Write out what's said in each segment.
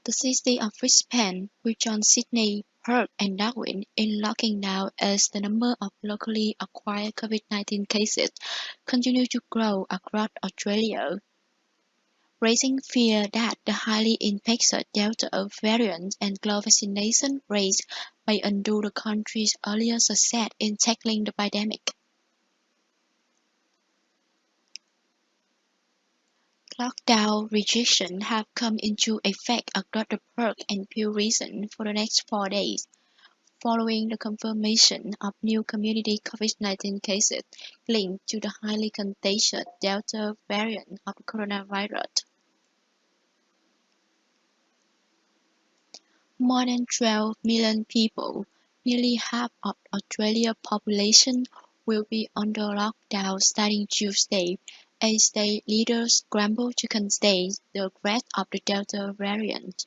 The city of Brisbane rejoined Sydney, Perth and Darwin in locking down as the number of locally acquired COVID-19 cases continue to grow across Australia, raising fear that the highly infectious Delta variant and global vaccination rates may undo the country's earlier success in tackling the pandemic. Lockdown restrictions have come into effect across the Perth and Peel region for the next 4 days, following the confirmation of new community COVID-19 cases linked to the highly contagious Delta variant of the coronavirus. More than 12 million people, nearly half of Australia's population, will be under lockdown starting Tuesday as state leaders scramble to contain the spread of the Delta variant.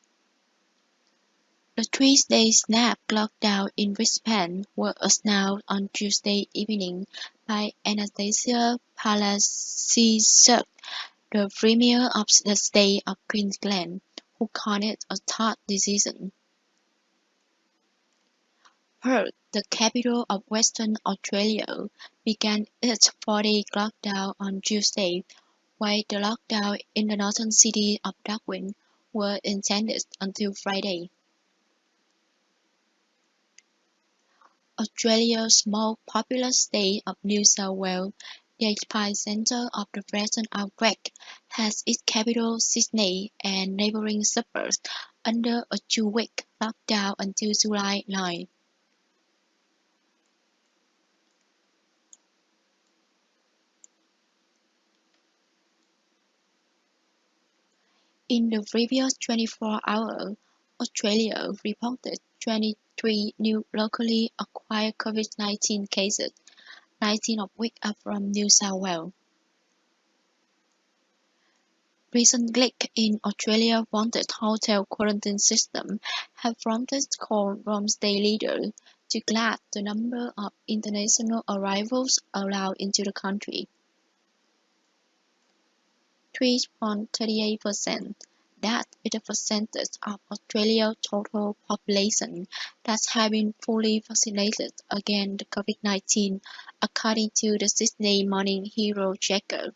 The 3-day snap lockdown in Brisbane was announced on Tuesday evening by Anastasia Palaszczuk, the Premier of the state of Queensland, who called it a tough decision. Perth, the capital of Western Australia, began its 4-day lockdown on Tuesday, while the lockdown in the northern city of Darwin was extended until Friday. Australia's most populous state of New South Wales, the epicentre of the present outbreak, has its capital Sydney and neighbouring suburbs under a 2-week lockdown until July 9. In the previous 24 hours, Australia reported 23 new locally acquired COVID-19 cases, 19 of which are from New South Wales. Recent leaks in Australia's wanted hotel quarantine system have prompted calls from state leaders to gladden the number of international arrivals allowed into the country. 3.38%. That is the percentage of Australia's total population that has been fully vaccinated against COVID-19, according to the Sydney Morning Herald Tracker.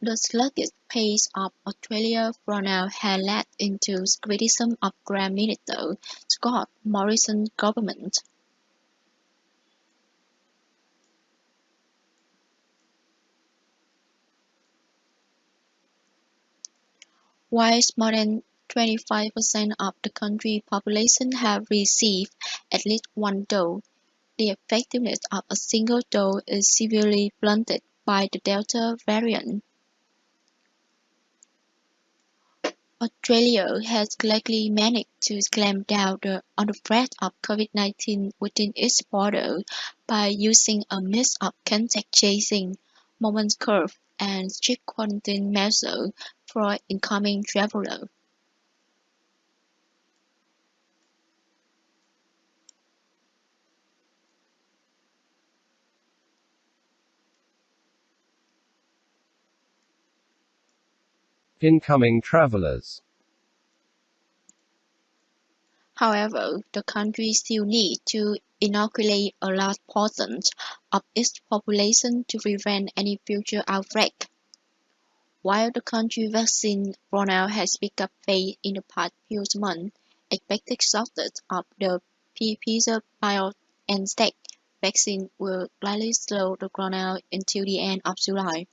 The sluggish pace of Australia's rollout has led into criticism of Prime Minister Scott Morrison's government. Whilst more than 25% of the country's population have received at least one dose, the effectiveness of a single dose is severely blunted by the Delta variant. Australia has likely managed to clamp down on the spread of COVID-19 within its borders by using a mix of contact tracing, movement curves, and strict quarantine measures for incoming travelers. Incoming travelers. However, the country still needs to inoculate a large portion of its population to prevent any future outbreak. While the country's vaccine rollout has picked up pace in the past few months, expected shortage of the Pfizer-BioNTech vaccine will likely slow the rollout until the end of July.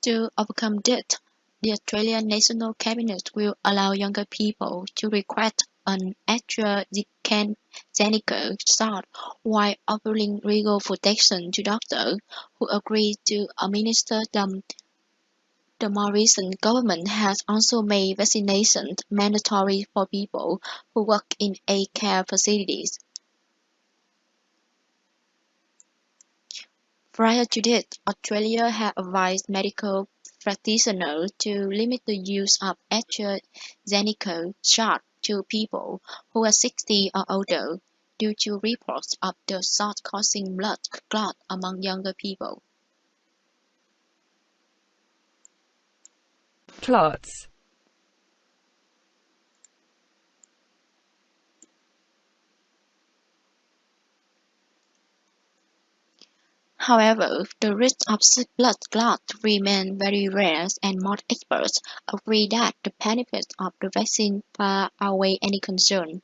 To overcome this, the Australian National Cabinet will allow younger people to request an AstraZeneca shot while offering legal protection to doctors who agree to administer them. The more recent government has also made vaccination mandatory for people who work in aged care facilities. Prior to this, Australia had advised medical practitioners to limit the use of AstraZeneca shots to people who are 60 or older, due to reports of the salt causing blood clot among younger people. Clots. However, the risk of blood clot remains very rare, and most experts agree that the benefits of the vaccine far outweigh any concern.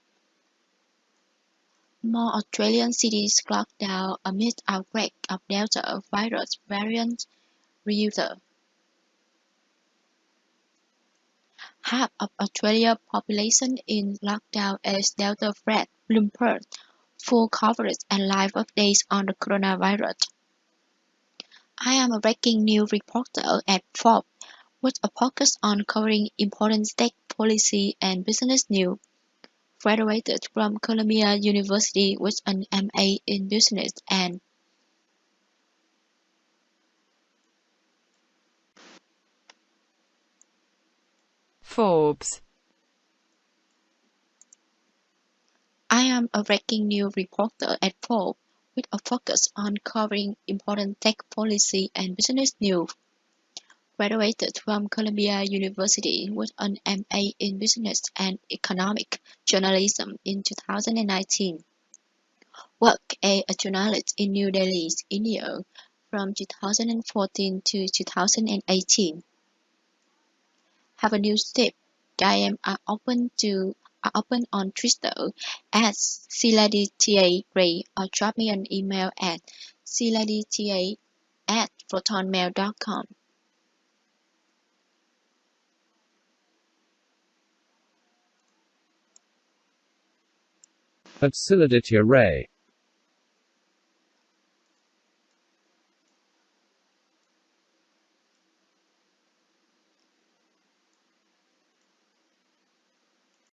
More Australian cities locked down amid outbreak of Delta virus variant Reuters. Half of Australia's population in lockdown as Delta threat, Bloomberg. Full coverage and live updates on the coronavirus. I am a breaking news reporter at Forbes, with a focus on covering important state policy and business news. Graduated from Columbia University with an MA in Business and Forbes. I am a breaking news reporter at Forbes, with a focus on covering important tech policy and business news. Graduated from Columbia University with an MA in Business and Economic Journalism in 2019. Worked as a journalist in New Delhi, India from 2014 to 2018. Have a news tip. DMs are open on Twitter at @CLadyTA Ray or drop me an email at cladita@protonmail.com. At Siladitya Ray.